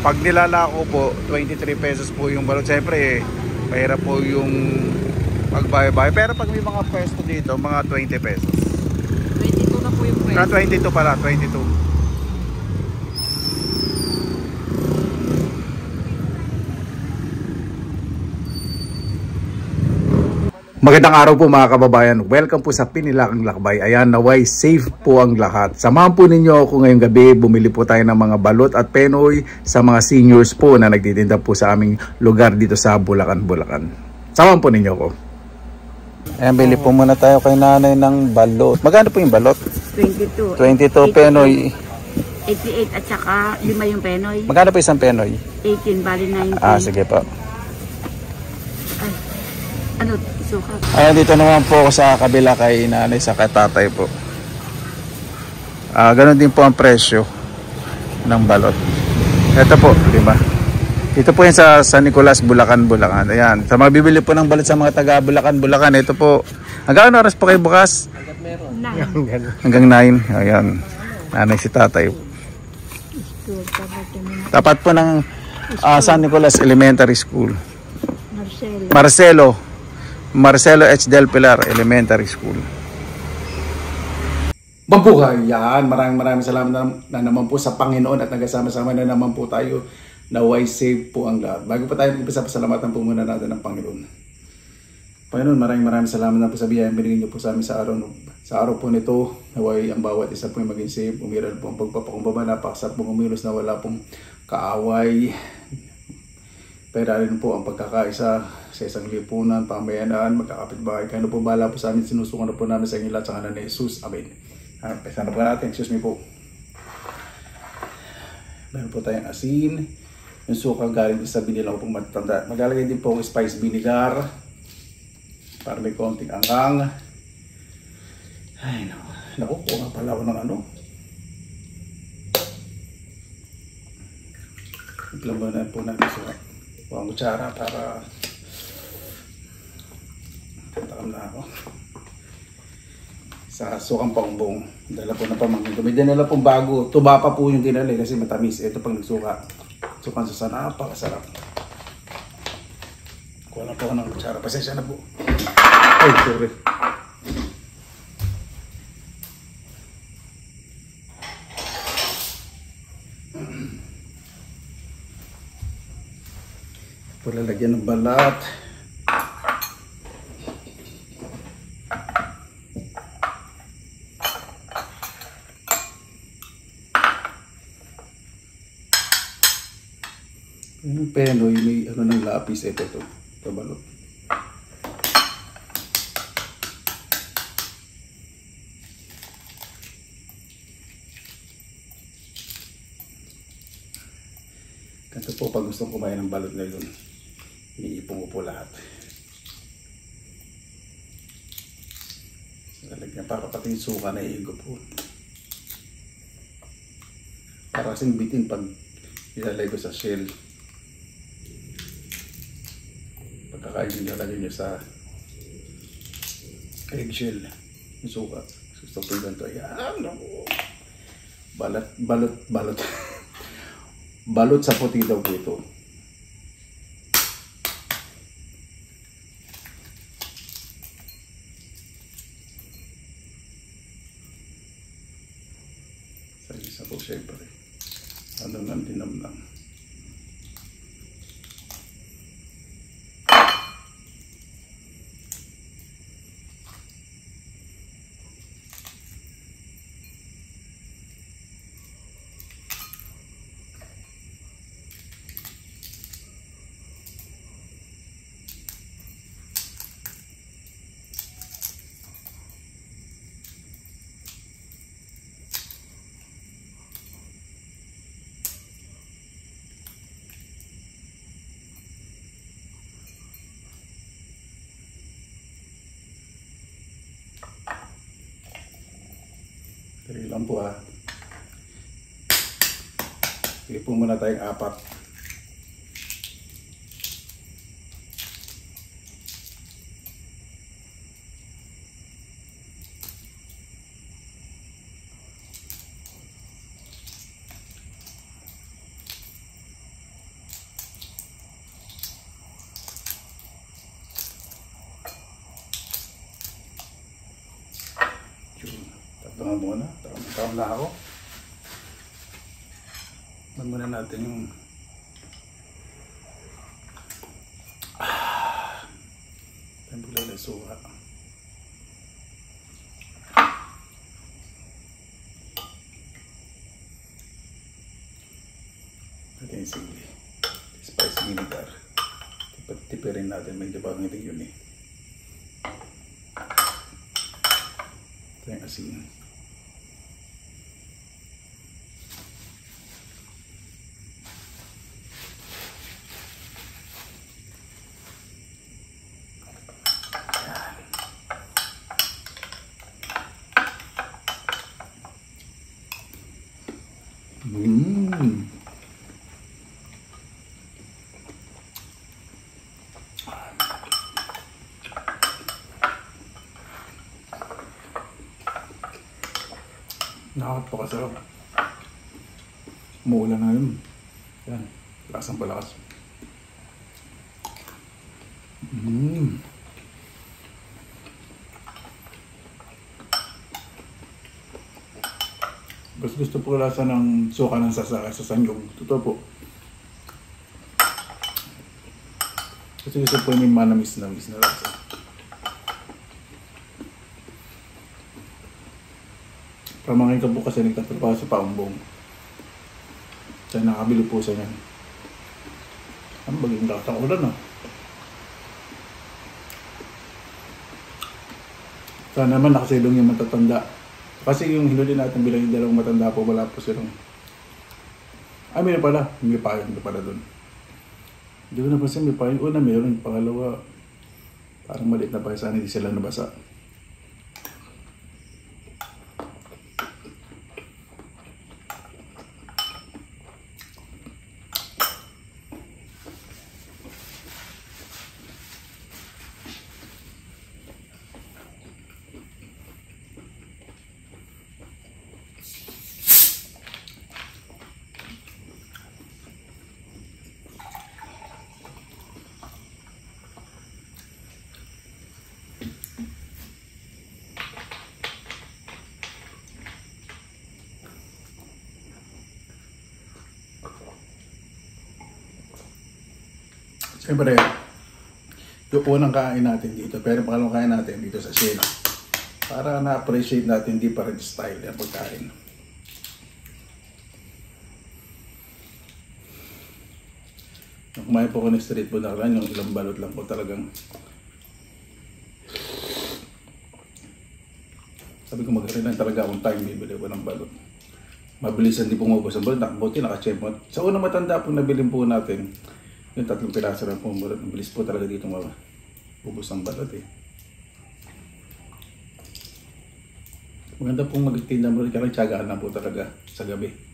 Pag nilalako po, 23 pesos po yung balot. Siyempre, mahirap po yung magbayo-bayo. Pero pag may mga pwesto dito, mga 20 pesos. 22 na po yung pwesto. 22 pala, 22. Magandang araw po mga kababayan. Welcome po sa Pinilakang Lakbay. Ayan, naway safe po ang lahat. Samahan po ninyo ako ngayong gabi. Bumili po tayo ng mga balot at penoy sa mga seniors po na nagtitinda po sa aming lugar dito sa Bulacan, Bulacan. Samahan po ninyo ako. Ayan, bili po muna tayo kay nanay ng balot. Magkano po yung balot? 22. 22 penoy. 88 at saka 5 yung penoy. Magkano po isang penoy? 18, bali 19. Sige po. Ay, ano, sukat. Ayan, dito naman po ako sa kabila kay nanay sa katatay po. Ganon din po ang presyo ng balot. Ito po, 5. Ito po yan sa San Nicolas, Bulacan, Bulacan. Ayan, sa mga bibili po ng balot sa mga taga Bulacan, Bulacan. Ito po, hanggang oras po kayo bukas? Hanggang 9. Ayan, nanay si tatay. Tapat po ng San Nicolas Elementary School. Marcelo H. Del Pilar Elementary School. Mabuhay yan. Maraming salamat na naman po sa Panginoon at nagasama-sama na naman po tayo. Naway safe po ang lahat. Bago pa tayo umpisa, pasalamatan po muna natin ng Panginoon. Panginoon, maraming salamat na po sa biyayang binigyan niyo po sa amin sa araw. Sa araw po nito, naway ang bawat isa po yung maging safe. Umiral po ang pagpapakumbaba. Napakasarap pong umilos na wala pong kaaway. Pero rin po ang pagkakaisa sa isang lipunan, pamayanaan, magkakapitbahay. Kaya po bala po sa amin, sinusukan na po namin sa inyo lahat sa ngalan ni Jesus. Amen. Pesa na po natin. Excuse me po. Meron po tayong asin. Yung suka galing sa binila ko pong matanda. Maglalagay din po ang spice vinegar para may konting angang. Ay, naku, kuha nga pala ako ng ano. Iplabanan po natin suka. Buang kutsara para tatakam na ako sa sukang pangbong. Dala po na pamangkin. Gamitin nila pong bago. Tuba pa po yung dinali kasi matamis. Ito pang nagsuka. Sukan sa sana. Napakasarap. Kuha na po ako ng kutsara. Pasensya na po. Ay, sorry. Lalagyan ng balat. Yung penoy, may ano ng lapis. Ito balot. Ganito po pag gustong kumain ng balot ngayon. Iniipong ko po lahat. Lalagyan para pati yung suka na iigo po. Para kasing bitin pag ilalagay ko sa shell. Pagkakain nyo, lalagyan nyo sa eggshell. Yung suka. Gusto po yung ganito. Ayan. Balot. Balot sa puti daw po ito. Isa po siyempre. Ano nang dinamnam. Dali lang po ha. Sige po muna tayong 4. muna. Tama na ako. Muna natin yung tempura na suha. Ito yung sili. Spice vinegar. Tipirin natin. Medyo bagong ito yun eh. Ito yung asin. Nakakapakasarap. Umuulan na yun. Yan. Lasang palakas. Gusto po lasa ng suka ng sasakay sa sanyog. Totoo po. Kasi gusto po yung manamis-namis na lasa. Pamangkin ko po kasi nagtatrabaho sa Paumbong. Kaya nakabili po sa niyan. Ano bagay yung lasa ulan ah. Sana naman nakasilong yung matatanda. Kasi yung hinuli natin bilang yung dalawang matanda po, wala po silang... Ah, may pala. May payong na pala doon. Hindi ko napansin, may payong. Una, mayroon. Pangalawa, parang maliit na payo. Sana hindi sila nabasa. Siyempre, yung unang kain natin dito, pero pangalawang kain natin dito sa Shena. Para na-appreciate natin different style ng pagkain. Nung kumain po ko ng street food na lang, yung ilang balot lang po talagang. Sabi ko mag-rin talaga akong time, bibili ko ng balot. Mabilisan di pumubos ang balot, nakabuti, naka-chempot. Sa unang matanda po nabilin po natin, yung 3 piraso lang po ang balot. Mabilis po talaga dito mabubos ang balot eh. Maganda pong magtinda mo rin, kaya tiyagaan lang po talaga sa gabi.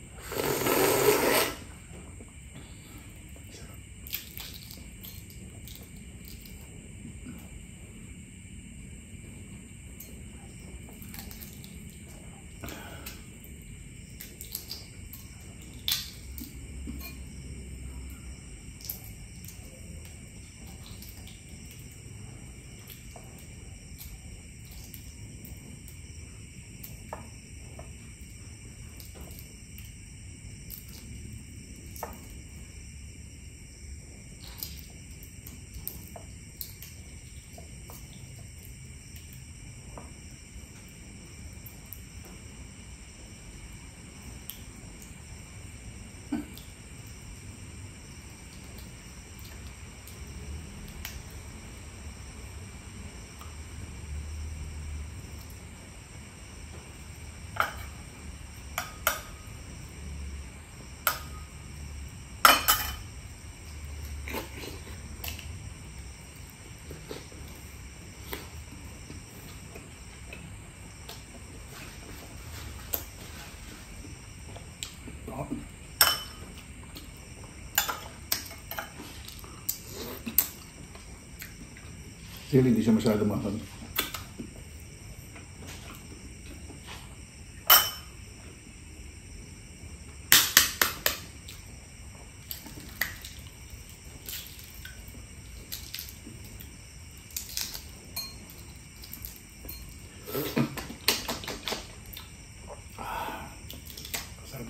Sili, hindi siya masyado mahal.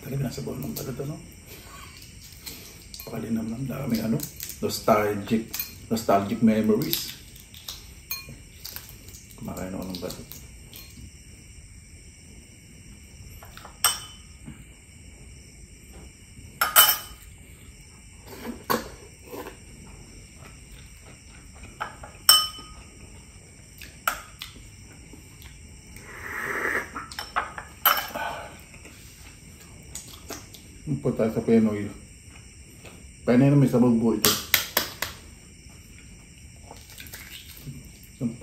Talaga nasa buwan ng balot, ano? Pakalinam ng daming ano, nostalgic memories. Kumakain ako ng balot. Punta sa Pinoy. Penoy na may sabaw po ito.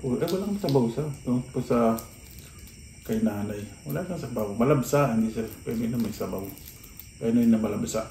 Walang sabaw sa. Ito po sa kay nanay. Wala kang sabaw. Malabsa. Hindi siya Penoy na may sabaw. Penoy na malabsa.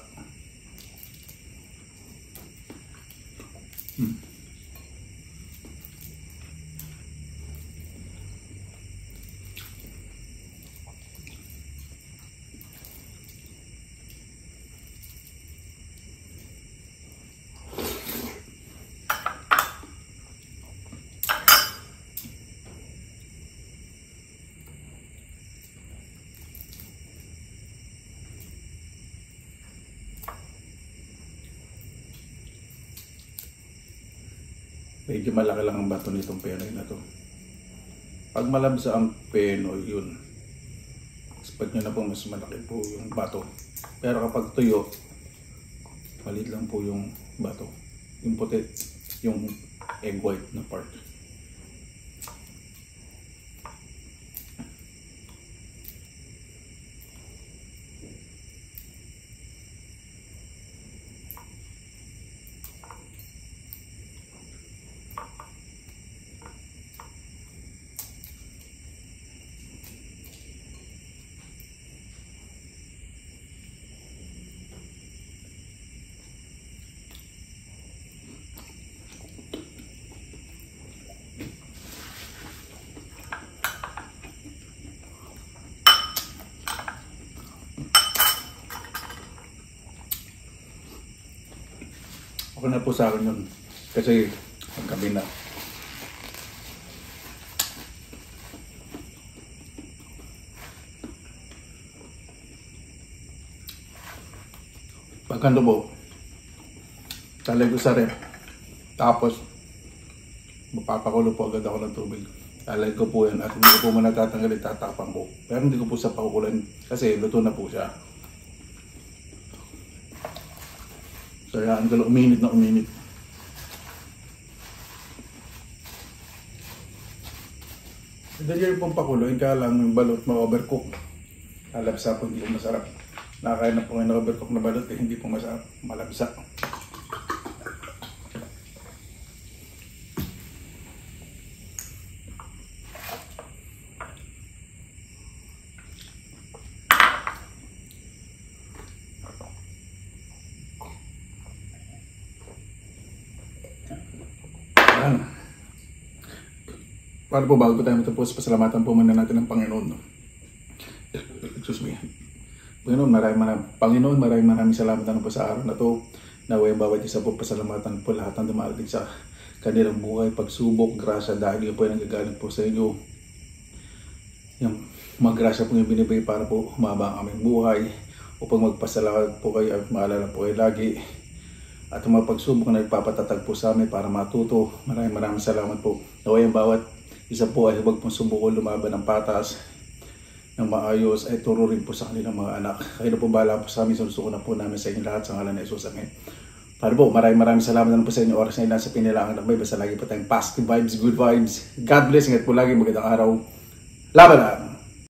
Medyo malaki lang ang bato nitong Penoy na to. Pag malabsa ang Penoy, yun. Expect nyo na po mas malaki po yung bato. Pero kapag tuyo, maliit lang po yung bato. Yung puti, yung egg white na part. Okay na po sa akin yun. Kasi ang gabi na. Pagkando po, talay ko sa rep. Tapos, mapapakulo po agad ako ng tubig. Talay ko po yan at hindi ko po muna tatanggalin, tatapang po. Pero hindi ko po sa pakukulan kasi luto na po siya. So yan, uminit na uminit. Dahil pong pakuloy, kaya lang yung balot ma-overcook. Malabsa po, hindi po masarap. Nakakain na po ng overcook na balot, eh, hindi po masarap. Malabsa. Para po bago tayo matapos, pasalamatan po muna natin ang Panginoon. Excuse me. Panginoon, maraming salamat na po sa araw na to. Naway bawat isa po pasalamatan po lahat ng dumarating sa kanilang buhay, pagsubok, grasya, dahil yun po yung nagagaling po sa inyo. Yung mga grasya po yung binibigay para po humaba ang aming buhay, upang magpasalamat po kayo at maalala po kayo lagi. At yung mga pagsubok na nagpapatatag po sa amin para matuto. Maraming salamat po. Naway ang bawat isa po ay huwag pong subuko lumaban ng patas ng maayos ay turo rin po sa kanilang mga anak. Kayo na po bahala po sa amin, susuko na po namin sa inyo lahat sa ngalan ng Jesus. Amen. Para po, maraming salamat na po sa inyo oras na ilan sa pinilangan ng may basta lagi po tayong positive vibes, good vibes. God bless, ingat po lagi, magandang araw. Laban na!